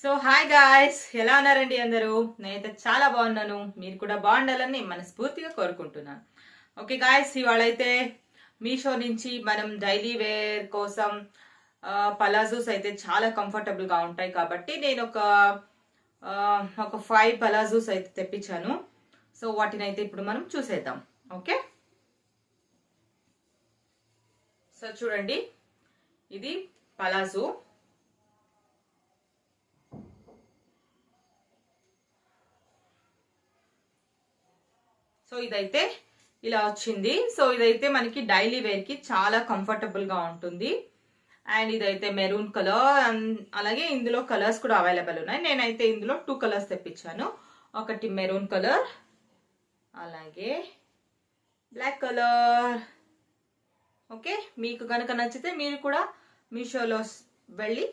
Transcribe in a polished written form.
So hi guys, ఎలా ఉన్నారండి అందరూ? నేనైతే చాలా బాగున్నాను. మీరు కూడా బాగుండాలని మనస్ఫూర్తిగా కోరుకుంటున్నాను. ఓకే గాయ్స్, ఇవాళ అయితే మీషో నుంచి మనం డైలీ వేర్ కోసం పలాజోస్ అయితే చాలా కంఫర్టబుల్గా ఉంటాయి కాబట్టి నేను ఒక 5 పలాజోస్ అయితే తెప్పించాను. సో వాటిని అయితే ఇప్పుడు మనం చూసేద్దాం. ఓకే, సో చూడండి, ఇది పలాజో. సో ఇదైతే ఇలా వచ్చింది. సో ఇదైతే మనకి డైలీ వేర్ కి చాలా కంఫర్టబుల్ గా ఉంటుంది. అండ్ ఇదైతే మెరూన్ కలర్, అలాగే ఇందులో కలర్స్ కూడా అవైలబుల్ ఉన్నాయి. నేనైతే ఇందులో 2 కలర్స్ తెప్పించాను. ఒకటి మెరూన్ కలర్, అలాగే బ్లాక్ కలర్. ఓకే, మీకు కనుక నచ్చితే మీరు కూడా మీషోలో వెళ్ళి